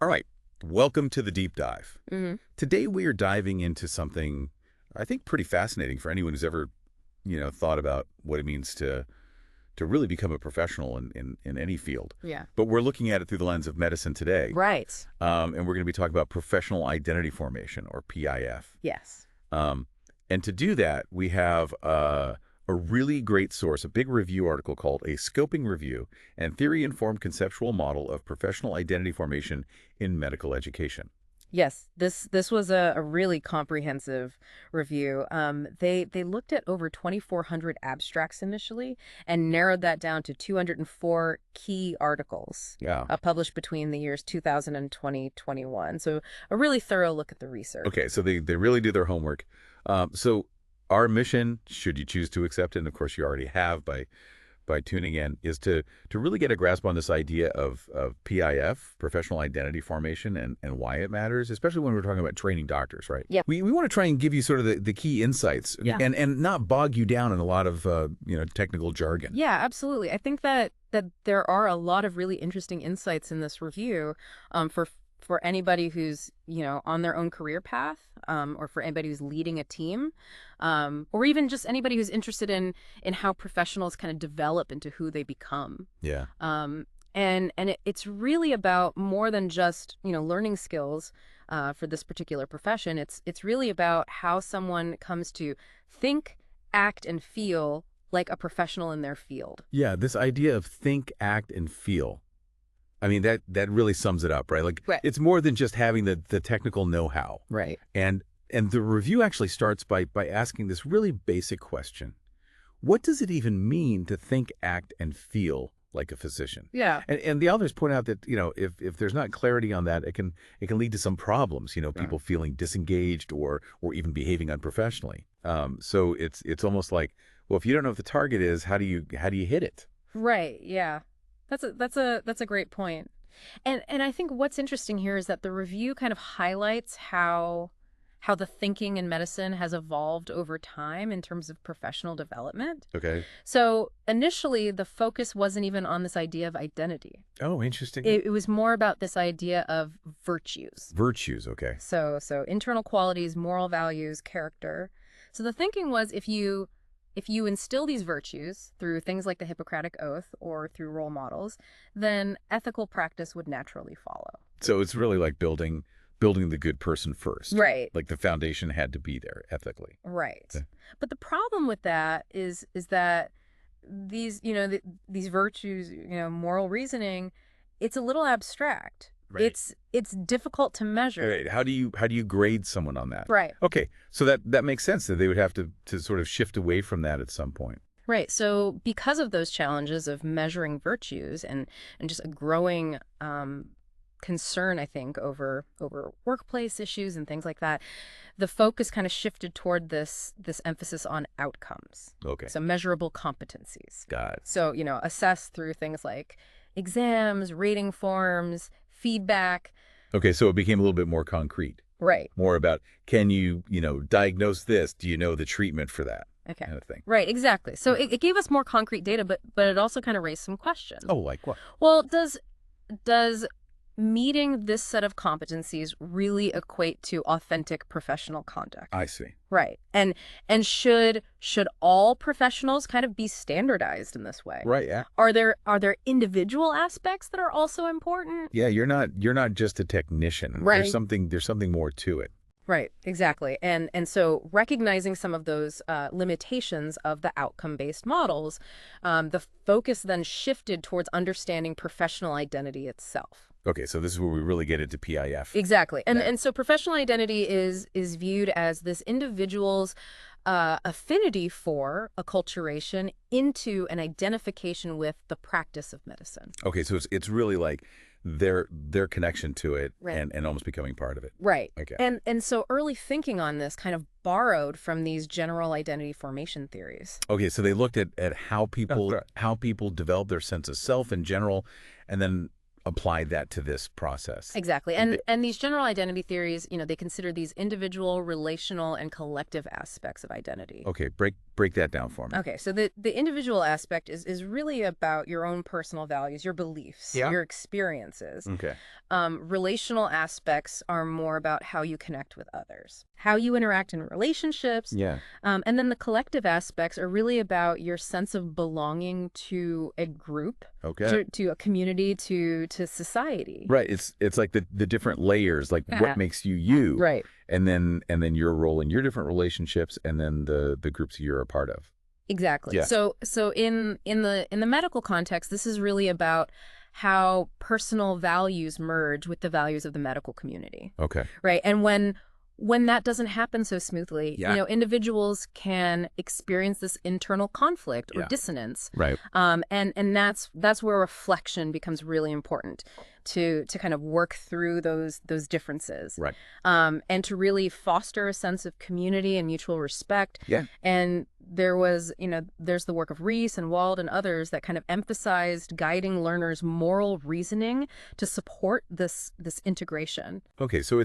All right, welcome to the deep dive. Hmm. Today we are diving into something I think pretty fascinating for anyone who's ever, thought about what it means to really become a professional in any field. Yeah. But we're looking at it through the lens of medicine today. Right. And we're going to be talking about professional identity formation, or PIF. Yes. And to do that, we have a really great source, a big review article called A Scoping Review and Theory-Informed Conceptual Model of Professional Identity Formation in Medical Education. Yes. This was a really comprehensive review. They looked at over 2,400 abstracts initially and narrowed that down to 204 key articles Yeah. published between the years 2000 and 2021. So a really thorough look at the research. Okay, so they really do their homework. So our mission, should you choose to accept it, and of course you already have by tuning in, is to really get a grasp on this idea of PIF, professional identity formation, and why it matters, especially when we're talking about training doctors, right? Yeah. We want to try and give you sort of the key insights and not bog you down in a lot of technical jargon. Yeah, absolutely. I think that there are a lot of really interesting insights in this review for anybody who's, on their own career path, or for anybody who's leading a team, or even just anybody who's interested in how professionals kind of develop into who they become. Yeah. It's really about more than just, learning skills for this particular profession. It's really about how someone comes to think, act, and feel like a professional in their field. Yeah, this idea of think, act, and feel. I mean, that really sums it up, right? Like, Right. It's more than just having the technical know-how. Right. And the review actually starts by asking this really basic question. What does it even mean to think, act, and feel like a physician? Yeah. And the authors point out that, if there's not clarity on that, it can lead to some problems, people feeling disengaged or even behaving unprofessionally. So it's almost like, well, if you don't know what the target is, how do you hit it? Right. Yeah. That's a great point. And I think what's interesting here is that the review kind of highlights how the thinking in medicine has evolved over time in terms of professional development. Okay. So initially, the focus wasn't even on this idea of identity. Oh, interesting. It was more about this idea of virtues. Virtues, okay. So internal qualities, moral values, character. So the thinking was if you instill these virtues through things like the Hippocratic Oath or through role models, then ethical practice would naturally follow. So it's really like building the good person first. Right. Like the foundation had to be there ethically. Right. Okay. But the problem with that is that these, these virtues, moral reasoning, it's a little abstract. Right. It's difficult to measure. Right. How do you grade someone on that? Right. Okay. So that makes sense that they would have to sort of shift away from that at some point. Right. So because of those challenges of measuring virtues and just a growing concern, I think, over workplace issues and things like that, the focus kind of shifted toward this emphasis on outcomes. Okay. So measurable competencies. Got it. So, assess through things like exams, rating forms, feedback. Okay, so it became a little bit more concrete. Right. More about, can you, diagnose this? Do you know the treatment for that? Okay. Kind of thing. Right, exactly. So it gave us more concrete data, but it also kind of raised some questions. Oh, like what? Well, does meeting this set of competencies really equate to authentic professional conduct? I see. Right. And should all professionals kind of be standardized in this way? Right, yeah. Are there individual aspects that are also important? Yeah, you're not just a technician. Right. There's something more to it. Right, exactly. And so recognizing some of those limitations of the outcome-based models, the focus then shifted towards understanding professional identity itself. Okay, so this is where we really get into PIF. Exactly. And so professional identity is viewed as this individual's affinity for acculturation into an identification with the practice of medicine. Okay, so it's really like their connection to it. Right. and almost becoming part of it. Right. Okay. And so early thinking on this kind of borrowed from these general identity formation theories. Okay, so they looked at how people develop their sense of self in general, and then applied that to this process. Exactly. And these general identity theories, they consider these individual, relational, and collective aspects of identity. Okay, break that down for me. Okay, so the individual aspect is really about your own personal values, your beliefs, Yeah. your experiences. Okay. Relational aspects are more about how you connect with others, how you interact in relationships. Yeah. And then the collective aspects are really about your sense of belonging to a group, Okay. to a community, to society. Right. It's like the different layers, like Yeah. what makes you you, Right. and then your role in your different relationships, and then the groups you're a part of. Exactly. Yeah. So in the medical context, this is really about how personal values merge with the values of the medical community. Okay. Right. And when that doesn't happen so smoothly, Yeah. individuals can experience this internal conflict or Yeah. dissonance. Right. And that's where reflection becomes really important to kind of work through those differences. Right. And to really foster a sense of community and mutual respect. Yeah. And there's the work of Rees and Wald and others that kind of emphasized guiding learners' moral reasoning to support this integration. Okay. So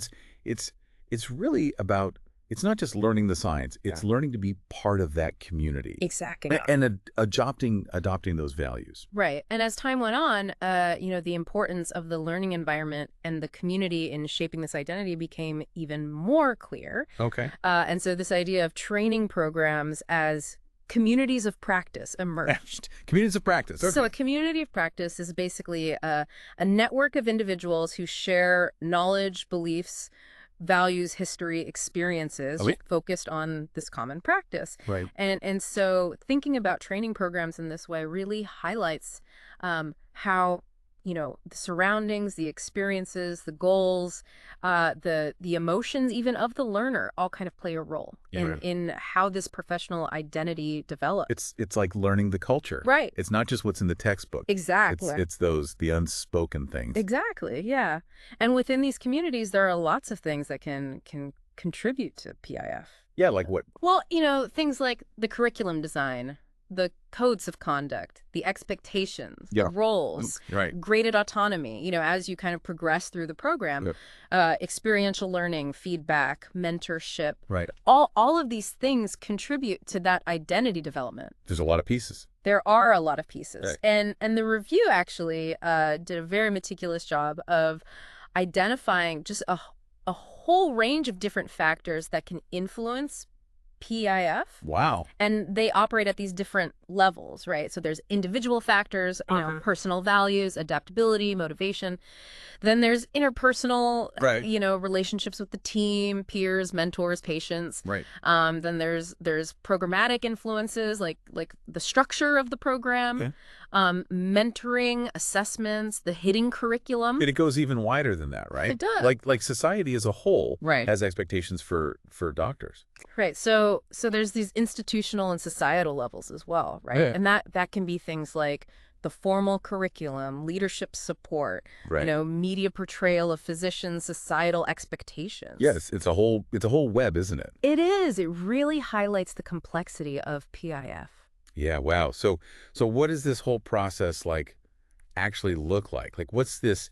it's really about, it's not just learning the science, it's learning to be part of that community. Exactly. And adopting those values. Right. And as time went on, the importance of the learning environment and the community in shaping this identity became even more clear. Okay. And so this idea of training programs as communities of practice emerged. Communities of practice. Okay. So a community of practice is basically a network of individuals who share knowledge, beliefs, values, history, experiences focused on this common practice. Right. And so thinking about training programs in this way really highlights how the surroundings, the experiences, the goals, the emotions even of the learner all kind of play a role in how this professional identity develops. It's like learning the culture. Right. It's not just what's in the textbook. Exactly. It's the unspoken things. Exactly. Yeah. And within these communities, there are lots of things that can contribute to PIF. Yeah, like what? Well, things like the curriculum design, the codes of conduct, the expectations, the roles, graded autonomy, as you kind of progress through the program, experiential learning, feedback, mentorship. Right. All of these things contribute to that identity development. There's a lot of pieces. There are a lot of pieces. Right. And the review actually did a very meticulous job of identifying just a whole range of different factors that can influence PIF. Wow. And they operate at these different levels, right? So there's individual factors, personal values, adaptability, motivation. Then there's interpersonal, relationships with the team, peers, mentors, patients. Right. Then there's programmatic influences like the structure of the program, mentoring, assessments, the hidden curriculum. And it goes even wider than that, right? It does. Like society as a whole Right. has expectations for doctors. Right. So there's these institutional and societal levels as well, right? Yeah. And that can be things like the formal curriculum, leadership support, Right. Media portrayal of physicians, societal expectations. Yes, it's a whole web, isn't it? It is. It really highlights the complexity of PIF. Yeah, wow. So what does this whole process actually look like? Like what's this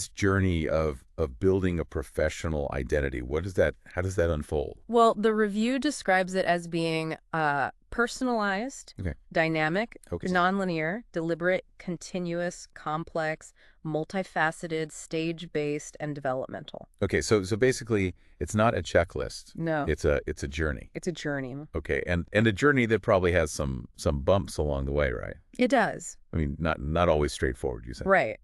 journey of building a professional identity? How does that unfold? Well, the review describes it as being personalized, dynamic, nonlinear, deliberate, continuous, complex, multifaceted, stage-based, and developmental. Okay, so basically it's not a checklist. No. It's a journey. It's a journey. Okay, and a journey that probably has some bumps along the way, right? It does. I mean, not always straightforward, you said. Right.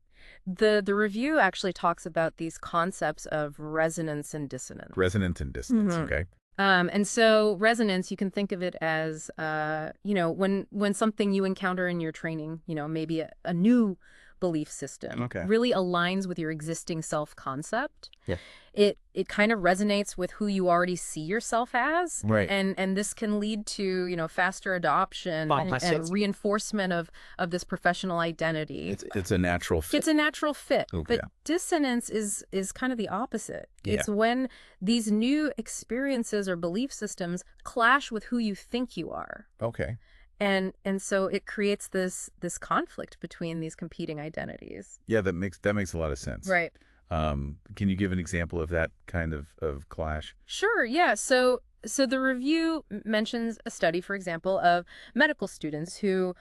The review actually talks about these concepts of resonance and dissonance. Resonance and dissonance, okay. And so resonance, you can think of it as, when something you encounter in your training, maybe a new belief system really aligns with your existing self-concept. Yeah. It kind of resonates with who you already see yourself as. Right. And this can lead to, faster adoption and reinforcement of this professional identity. It's a natural fit. It's a natural fit. Okay. But dissonance is kind of the opposite. Yeah. It's when these new experiences or belief systems clash with who you think you are. Okay. And so it creates this conflict between these competing identities. Yeah, that makes a lot of sense. Right. Can you give an example of that kind of clash? Sure. Yeah. So So the review mentions a study, for example, of medical students who,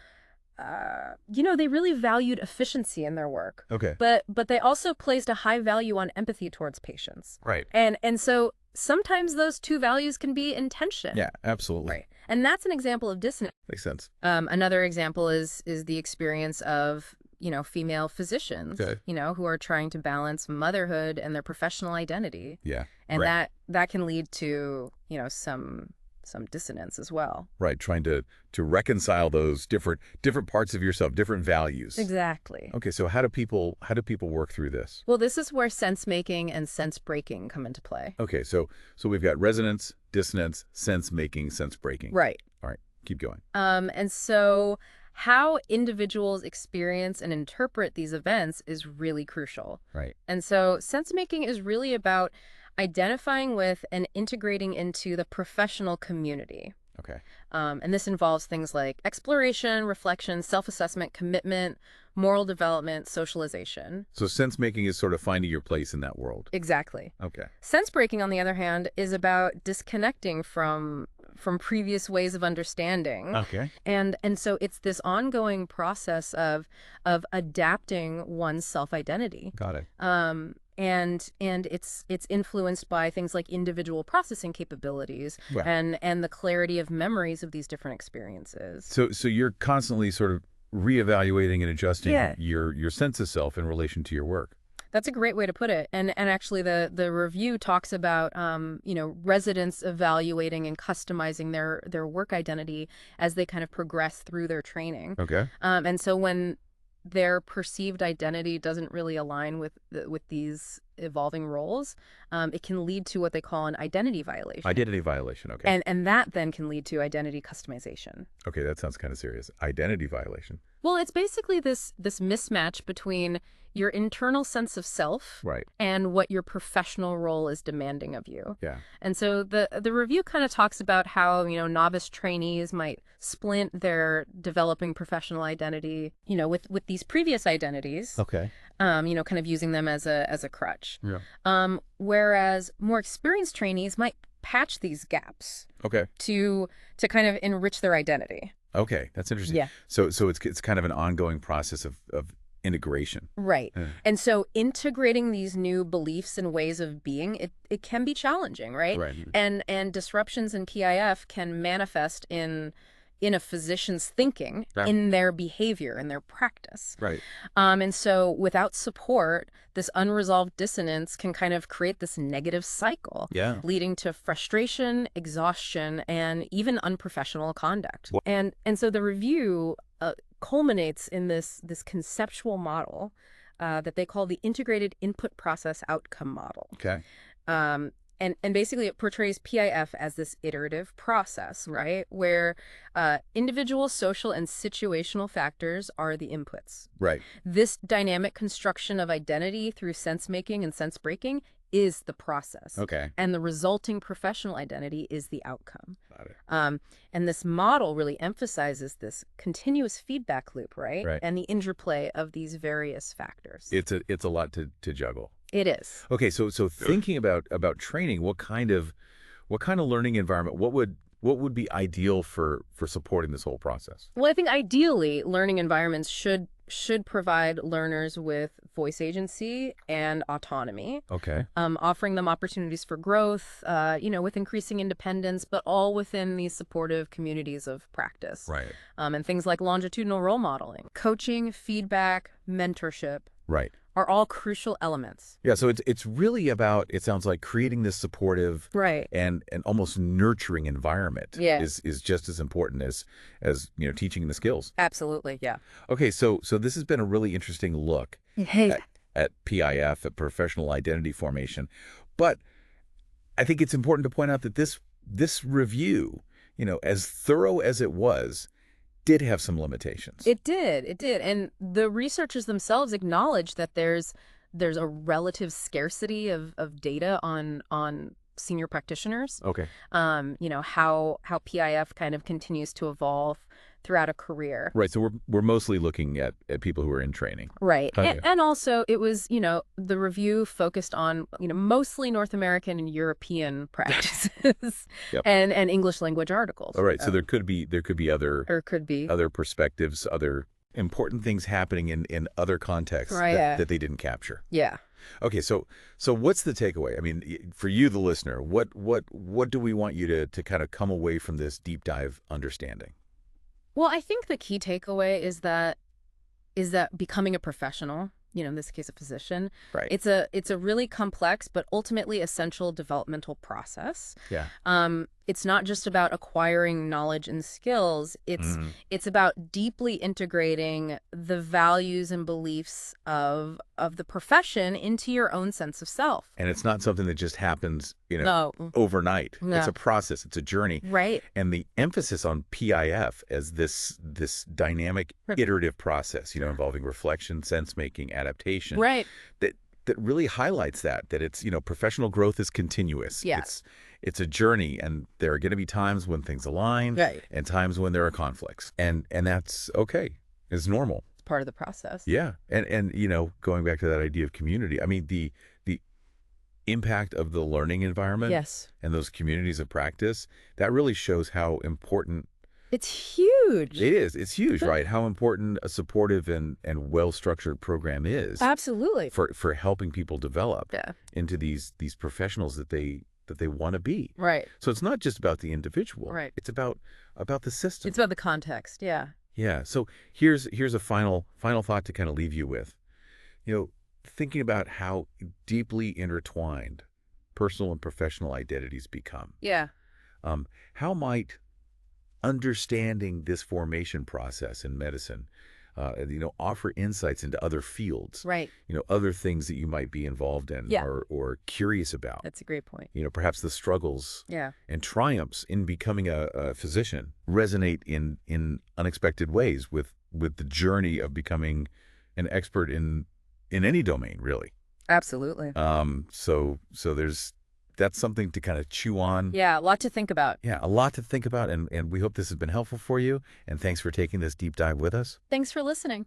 they really valued efficiency in their work, Okay. but they also placed a high value on empathy towards patients. Right. And so sometimes those two values can be in tension. Yeah, absolutely. Right. And that's an example of dissonance. Makes sense. Another example is the experience of, female physicians, Okay. who are trying to balance motherhood and their professional identity. Yeah. And right. that can lead to, some dissonance as well. Right. Trying to reconcile those different parts of yourself, different values. Exactly. Okay. So how do people work through this? Well, this is where sense making and sense breaking come into play. Okay. So we've got resonance, dissonance, sense making, sense breaking. Right. All right. Keep going. And so how individuals experience and interpret these events is really crucial. Right. And so sense making is really about identifying with and integrating into the professional community. Okay. And this involves things like exploration, reflection, self-assessment, commitment, moral development, socialization. So sense making is sort of finding your place in that world. Exactly. Okay. Sense breaking, on the other hand, is about disconnecting from previous ways of understanding. Okay. And so it's this ongoing process of adapting one's self-identity. Got it. And it's influenced by things like individual processing capabilities Well. and the clarity of memories of these different experiences. So you're constantly sort of reevaluating and adjusting Yeah. your sense of self in relation to your work. That's a great way to put it. And actually the review talks about residents evaluating and customizing their work identity as they kind of progress through their training. Okay. And so when their perceived identity doesn't really align with these evolving roles, it can lead to what they call an identity violation. Identity violation. Okay. And that then can lead to identity customization. Okay, that sounds kind of serious. Identity violation. Well, it's basically this mismatch between your internal sense of self Right. and what your professional role is demanding of you. Yeah. And so the review kind of talks about how, novice trainees might splint their developing professional identity, with these previous identities. Okay. Kind of using them as a crutch. Yeah. Whereas more experienced trainees might patch these gaps Okay. to kind of enrich their identity. Okay, that's interesting. Yeah. So it's kind of an ongoing process of integration. Right. Yeah. And so integrating these new beliefs and ways of being, it can be challenging, right? Right. And disruptions in PIF can manifest in a physician's thinking, Yeah. in their behavior, in their practice. Right. And so without support, this unresolved dissonance can kind of create this negative cycle, Yeah. leading to frustration, exhaustion, and even unprofessional conduct. Well- And so the review culminates in this conceptual model that they call the integrated input process outcome model. Okay. And basically it portrays PIF as this iterative process, right? Where individual, social, and situational factors are the inputs. Right. This dynamic construction of identity through sense making and sense breaking is the process. Okay. And the resulting professional identity is the outcome. Got it. And this model really emphasizes this continuous feedback loop, right? Right. And the interplay of these various factors. It's a lot to juggle. It is. Okay, so thinking about training, what kind of learning environment, what would be ideal for supporting this whole process? Well, I think ideally learning environments should provide learners with voice agency and autonomy, Okay. offering them opportunities for growth, with increasing independence, but all within these supportive communities of practice. Right. And things like longitudinal role modeling, coaching, feedback, mentorship Right. are all crucial elements. Yeah, so it's really about, it sounds like, creating this supportive Right. and almost nurturing environment Yeah. is just as important as teaching the skills. Absolutely. Yeah. Okay, so this has been a really interesting look Hey. at PIF, at professional identity formation. But I think it's important to point out that this review, as thorough as it was, did have some limitations. It did. And the researchers themselves acknowledge that there's a relative scarcity of data on senior practitioners. Okay. How PIF kind of continues to evolve throughout a career. Right. So we're mostly looking at people who are in training. Right. Okay. And also it was, the review focused on, mostly North American and European practices Yep. and English language articles. All right. So there could be Or could be. other perspectives, other important things happening in other contexts Right. that they didn't capture. Yeah. Okay, so what's the takeaway? I mean, for you, the listener, what do we want you to kind of come away from this deep dive understanding? Well, I think the key takeaway is that becoming a professional, in this case a physician, Right. it's a really complex but ultimately essential developmental process. Yeah. It's not just about acquiring knowledge and skills. It's about deeply integrating the values and beliefs of the profession into your own sense of self. And it's not something that just happens, No. overnight. No. It's a process. It's a journey. Right. And the emphasis on PIF as this dynamic, iterative process, involving reflection, sense making, adaptation. Right. That really highlights that it's, professional growth is continuous. Yeah. It's a journey, and there are going to be times when things align, Right. and times when there are conflicts, and that's okay. It's normal. It's part of the process. Yeah, and going back to that idea of community, I mean the impact of the learning environment, Yes. and those communities of practice, that really shows how important It's huge. it is. It's huge, right? How important a supportive and well-structured program is Absolutely. for helping people develop Yeah. into these professionals that they want to be. Right. So it's not just about the individual. Right. It's about the system. It's about the context. Yeah. Yeah. So here's a final thought to kind of leave you with. Thinking about how deeply intertwined personal and professional identities become. Yeah. How might understanding this formation process in medicine, offer insights into other fields, Right. other things that you might be involved in, Yeah. or curious about, That's a great point. perhaps the struggles Yeah. and triumphs in becoming a physician resonate in unexpected ways with the journey of becoming an expert in any domain, really. Absolutely. So that's something to kind of chew on. Yeah. A lot to think about. Yeah, a lot to think about, and we hope this has been helpful for you, and thanks for taking this deep dive with us. Thanks for listening.